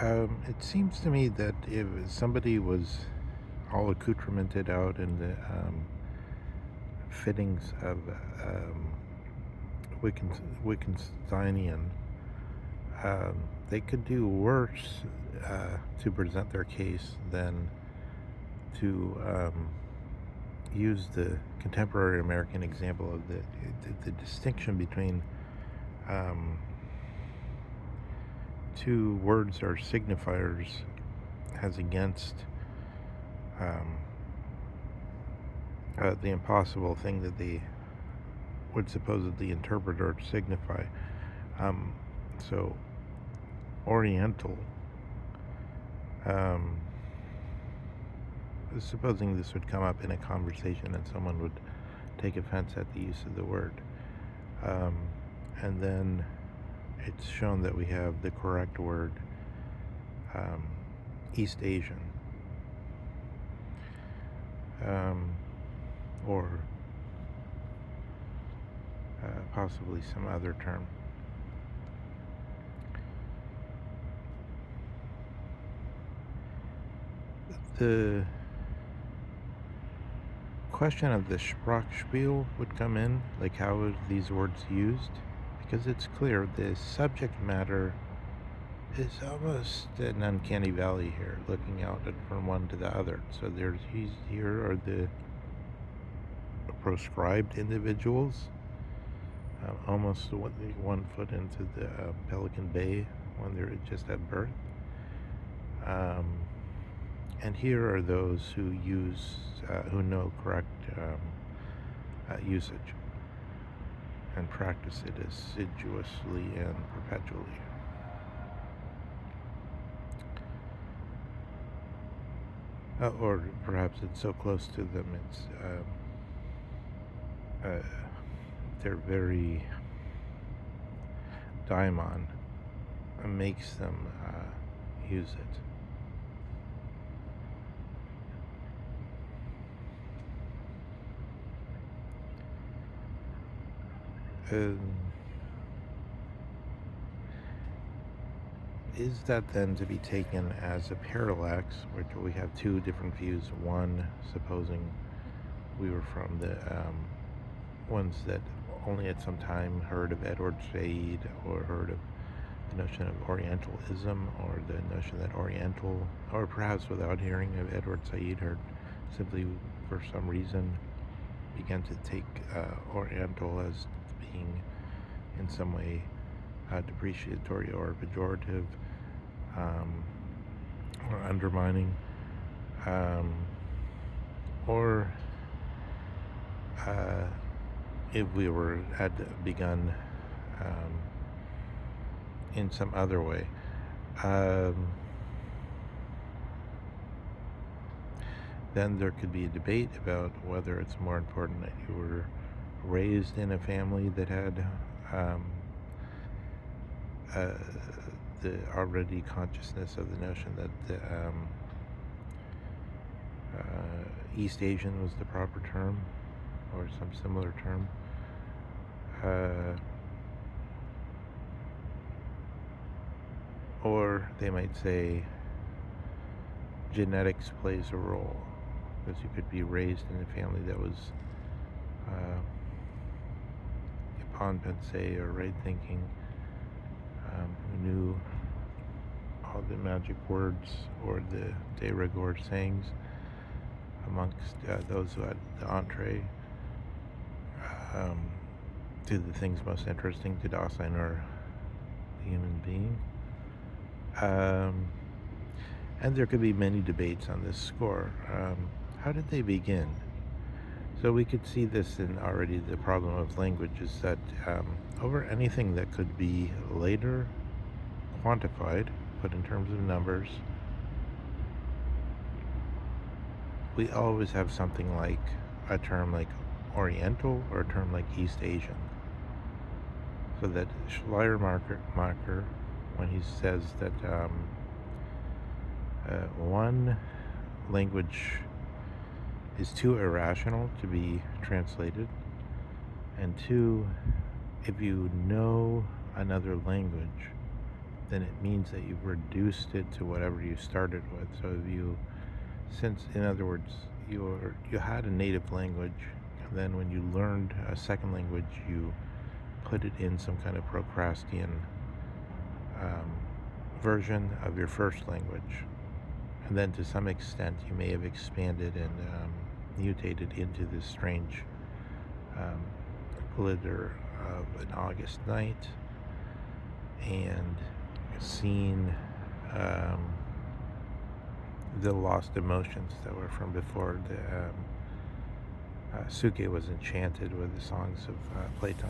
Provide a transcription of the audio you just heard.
It seems to me that if somebody was all accoutramented out in the fittings of Wittgensteinian, they could do worse to present their case than to use the contemporary American example of the distinction between um, two words or signifiers as against um, the impossible thing that they would supposedly interpret or signify. Um, so, Oriental, um, supposing this would come up in a conversation and someone would take offense at the use of the word. Um, and then it's shown that we have the correct word, um, East Asian, or possibly some other term. The question of the Sprachspiel would come in, like how are these words used? Because it's clear the subject matter is almost an uncanny valley here, looking out from one to the other. So here are the proscribed individuals, almost 1 foot into the Pelican Bay when they're just at birth. And here are those who who know correct usage and practice it assiduously and perpetually. Or perhaps it's so close to them, they're very daimon makes them use it. Is that then to be taken as a parallax, which we have two different views? One, supposing we were from the ones that only at some time heard of Edward Said or heard of the notion of Orientalism, or the notion that Oriental, or perhaps without hearing of Edward Said, heard simply for some reason began to take Oriental as being in some way depreciatory or pejorative, or undermining, or if we had begun in some other way. Then there could be a debate about whether it's more important that you were raised in a family that had the already consciousness of the notion that the East Asian was the proper term, or some similar term. Or they might say genetics plays a role, because you could be raised in a family that was upon pensée or right thinking, who knew all the magic words or the de rigueur sayings amongst those who had the entree to the things most interesting to Dasein or the human being. And there could be many debates on this score. How did they begin? So we could see this in already the problem of language, is that over anything that could be later quantified, put in terms of numbers, we always have something like a term like Oriental or a term like East Asian. So that Schleiermacher, when he says that one language is too irrational to be translated, and two, if you know another language, then it means that you've reduced it to whatever you started with. So if you, since in other words, you had a native language, and then when you learned a second language, you put it in some kind of Procrustean um, version of your first language, and then to some extent you may have expanded and mutated into this strange um, glitter of an August night, and seen the lost emotions that were from before. The Suke was enchanted with the songs of Platon.